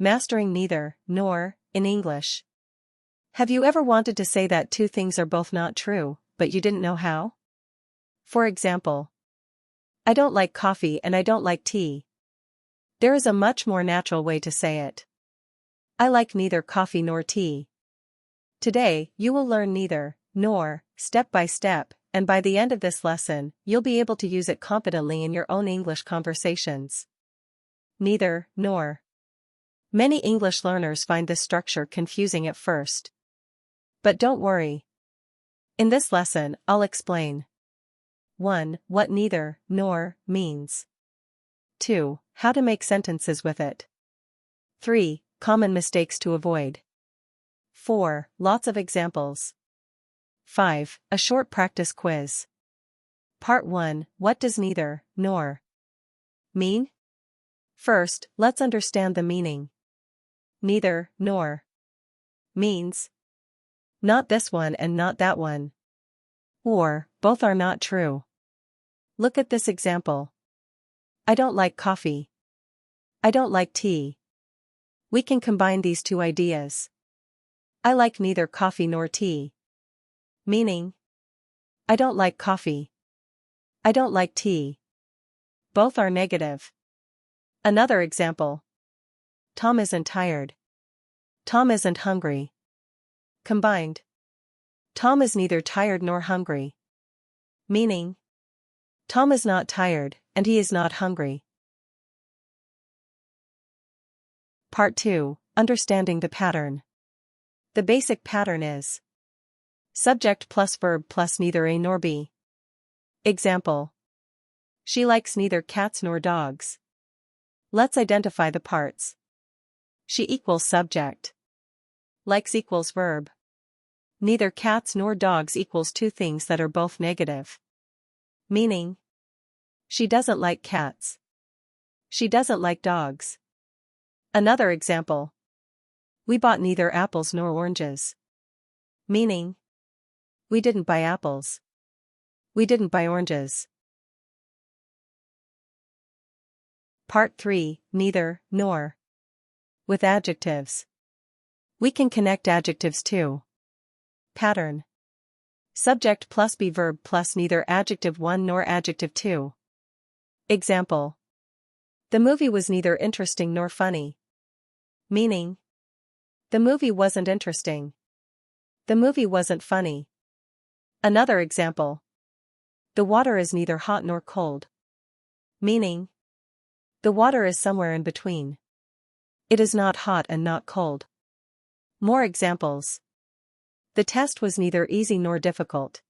mastering neither, nor, in English. Have you ever wanted to say that two things are both not true, but you didn't know how? For example, I don't like coffee and I don't like tea. There is a much more natural way to say it. I like neither coffee nor tea. Today, you will learn neither, nor, step by step, and by the end of this lesson, you'll be able to use it confidently in your own English conversations. Neither, nor. Many English learners find this structure confusing at first. But don't worry. In this lesson, I'll explain. 1. What neither, nor, means. 2. How to make sentences with it. 3. Common mistakes to avoid. 4. Lots of examples. 5. A short practice quiz. Part 1. What does neither, nor mean? First, let's understand the meaning. Neither, nor means not this one and not that one. Or, both are not true. Look at this example. I don't like coffee. I don't like tea. We can combine these two ideas. I like neither coffee nor tea. Meaning, I don't like coffee. I don't like tea. Both are negative. Another example. Tom isn't tired. Tom isn't hungry. Combined. Tom is neither tired nor hungry. Meaning, Tom is not tired, and he is not hungry. Part 2. Understanding the pattern. The basic pattern is subject plus verb plus neither A nor B. Example. She likes neither cats nor dogs. Let's identify the parts. She equals subject. Likes equals verb. Neither cats nor dogs equals two things that are both negative. Meaning, she doesn't like cats. She doesn't like dogs. Another example. We bought neither apples nor oranges. Meaning, we didn't buy apples. We didn't buy oranges. Part 3. Neither, nor. With adjectives. We can connect adjectives too. Pattern. Subject plus be verb plus neither adjective 1 nor adjective 2. Example. The movie was neither interesting nor funny. Meaning, the movie wasn't interesting. The movie wasn't funny. Another example. The water is neither hot nor cold. Meaning, the water is somewhere in between. It is not hot and not cold. More examples. The test was neither easy nor difficult.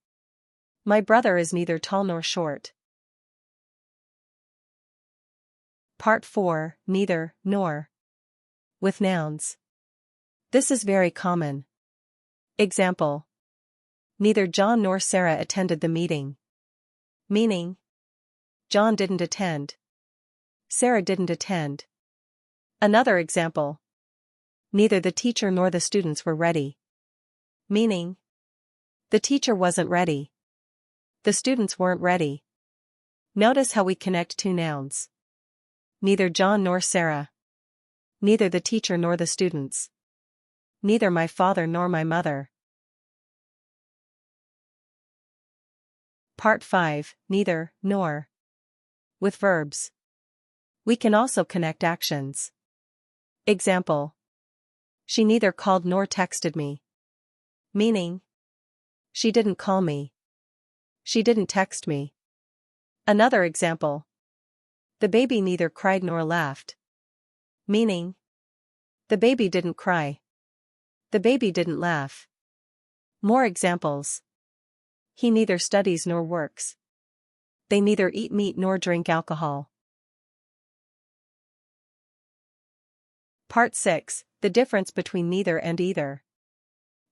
My brother is neither tall nor short. Part 4. Neither, nor. With nouns. This is very common. Example. Neither John nor Sarah attended the meeting. Meaning, John didn't attend. Sarah didn't attend. Another example. Neither the teacher nor the students were ready. Meaning, the teacher wasn't ready. The students weren't ready. Notice how we connect two nouns. Neither John nor Sarah. Neither the teacher nor the students. Neither my father nor my mother. Part 5. Neither, nor. With verbs. We can also connect actions. Example. She neither called nor texted me. Meaning, she didn't call me. She didn't text me. Another example. The baby neither cried nor laughed. Meaning, the baby didn't cry. The baby didn't laugh. More examples. He neither studies nor works. They neither eat meat nor drink alcohol. Part 6. The difference between neither and either.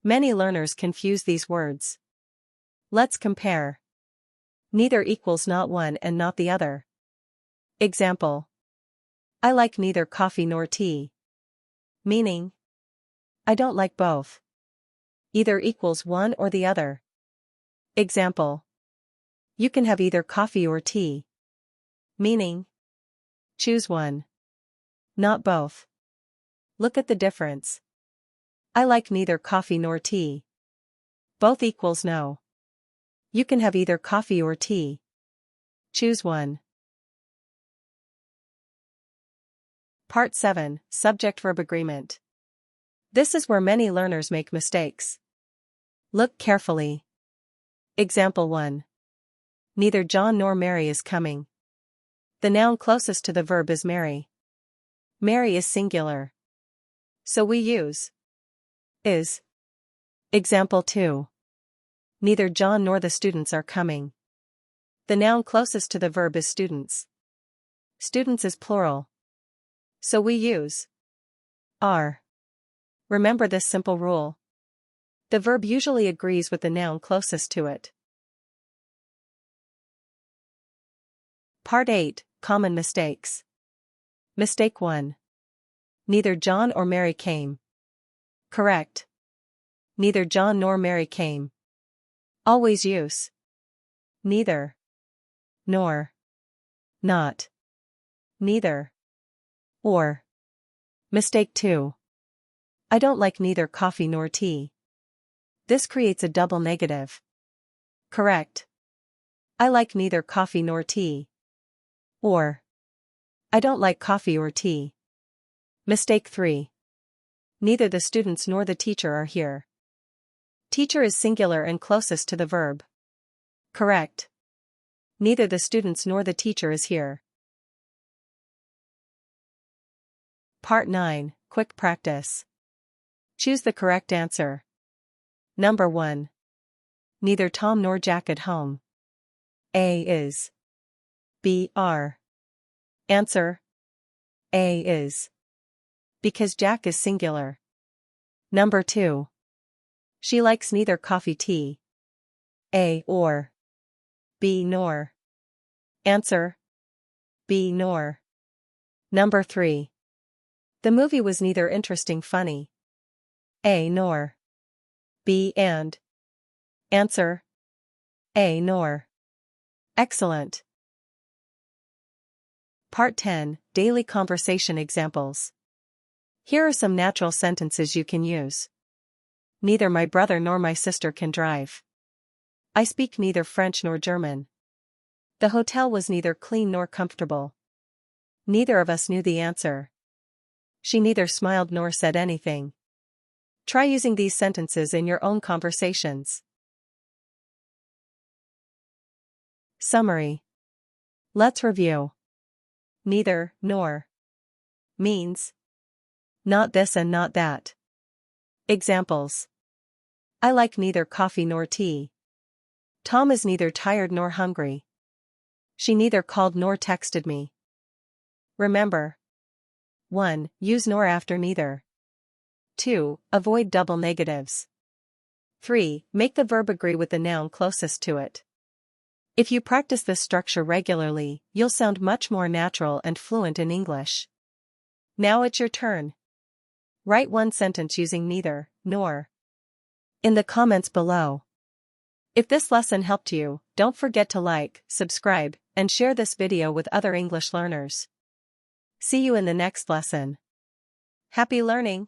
Many learners confuse these words. Let's compare. Neither equals not one and not the other. Example. I like neither coffee nor tea. Meaning, I don't like both. Either equals one or the other. Example. You can have either coffee or tea. Meaning, choose one. Not both. Look at the difference. I like neither coffee nor tea. Both equals no. You can have either coffee or tea. Choose one. Part 7, Subject-Verb Agreement. This is where many learners make mistakes. Look carefully. Example 1. Neither John nor Mary is coming. The noun closest to the verb is Mary. Mary is singular, so we use is. Example 2. Neither John nor the students are coming. The noun closest to the verb is students. Students is plural, so we use are. Remember this simple rule. The verb usually agrees with the noun closest to it. Part 8, Common Mistakes. Mistake 1. Neither John or Mary came. Correct. Neither John nor Mary came. Always use neither, nor, not, neither, or. Mistake 2. I don't like neither coffee nor tea. This creates a double negative. Correct. I like neither coffee nor tea. Or. I don't like coffee or tea. Mistake 3. Neither the students nor the teacher are here. Teacher is singular and closest to the verb. Correct. Neither the students nor the teacher is here. Part 9, Quick Practice. Choose the correct answer. Number 1. Neither Tom nor Jack at home. A is. B are. Answer. A is. Because Jack is singular. Number 2. She likes neither coffee tea. A or. B nor. Answer. B nor. Number 3. The movie was neither interesting funny. A nor. B and. Answer. A nor. Excellent. Part 10, Daily Conversation Examples. Here are some natural sentences you can use. Neither my brother nor my sister can drive. I speak neither French nor German. The hotel was neither clean nor comfortable. Neither of us knew the answer. She neither smiled nor said anything. Try using these sentences in your own conversations. Summary. Let's review. Neither, nor means not this and not that. Examples. I like neither coffee nor tea. Tom is neither tired nor hungry. She neither called nor texted me. Remember. 1. Use nor after neither. 2. Avoid double negatives. 3. Make the verb agree with the noun closest to it. If you practice this structure regularly, you'll sound much more natural and fluent in English. Now it's your turn. Write one sentence using neither, nor in the comments below. If this lesson helped you, don't forget to like, subscribe, and share this video with other English learners. See you in the next lesson. Happy learning!